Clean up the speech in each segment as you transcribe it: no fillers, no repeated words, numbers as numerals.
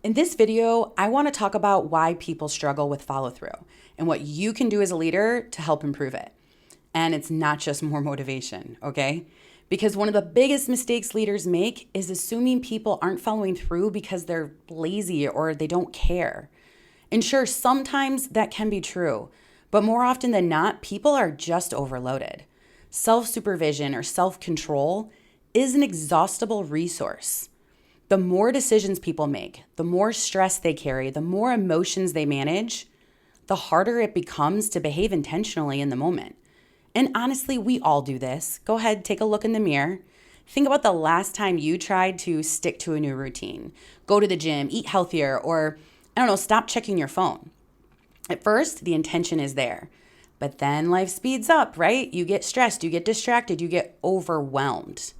In this video, I want to talk about why people struggle with follow through and what you can do as a leader to help improve it. And it's not just more motivation, okay? Because one of the biggest mistakes leaders make is assuming people aren't following through because they're lazy or they don't care. And sure, sometimes that can be true, but more often than not, people are just overloaded. Self-supervision or self-control is an exhaustible resource. The more decisions people make, the more stress they carry, the more emotions they manage, the harder it becomes to behave intentionally in the moment. And honestly, we all do this. Go ahead, take a look in the mirror. Think about the last time you tried to stick to a new routine, go to the gym, eat healthier, or stop checking your phone. At first, the intention is there, but then life speeds up, right? You get stressed, you get distracted, you get overwhelmed.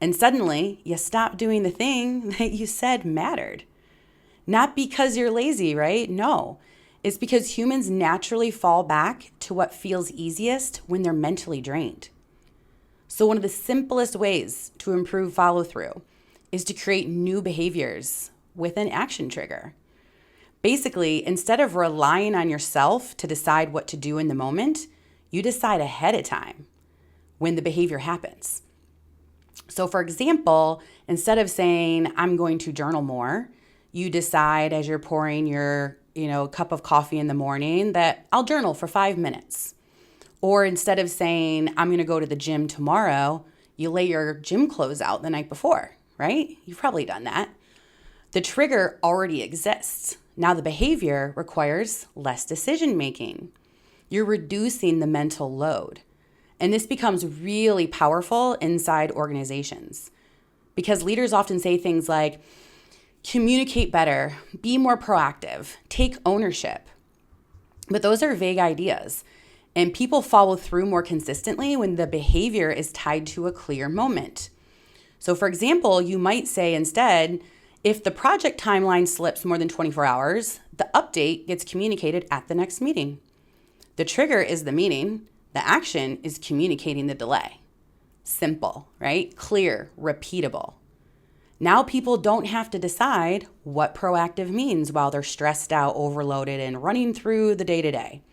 And suddenly, you stop doing the thing that you said mattered. Not because you're lazy, right? No. It's because humans naturally fall back to what feels easiest when they're mentally drained. So one of the simplest ways to improve follow through is to create new behaviors with an action trigger. Basically, instead of relying on yourself to decide what to do in the moment, you decide ahead of time when the behavior happens. So for example, instead of saying, I'm going to journal more, you decide as you're pouring your, cup of coffee in the morning that I'll journal for 5 minutes. Or instead of saying, I'm going to go to the gym tomorrow, you lay your gym clothes out the night before, right? You've probably done that. The trigger already exists. Now the behavior requires less decision making. You're reducing the mental load. And this becomes really powerful inside organizations because leaders often say things like, communicate better, be more proactive, take ownership. But those are vague ideas. And people follow through more consistently when the behavior is tied to a clear moment. So for example, you might say instead, if the project timeline slips more than 24 hours, the update gets communicated at the next meeting. The trigger is the meeting. The action is communicating the delay. Simple, right? Clear, repeatable. Now people don't have to decide what proactive means while they're stressed out, overloaded, and running through the day-to-day.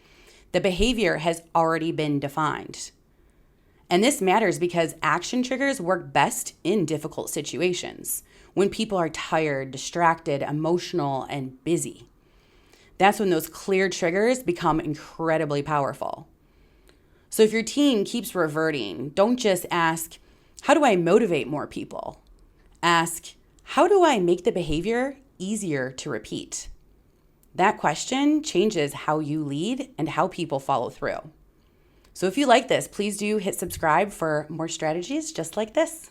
The behavior has already been defined. And this matters because action triggers work best in difficult situations, when people are tired, distracted, emotional, and busy. That's when those clear triggers become incredibly powerful. So if your team keeps reverting, don't just ask, how do I motivate more people? Ask, how do I make the behavior easier to repeat? That question changes how you lead and how people follow through. So if you like this, please do hit subscribe for more strategies just like this.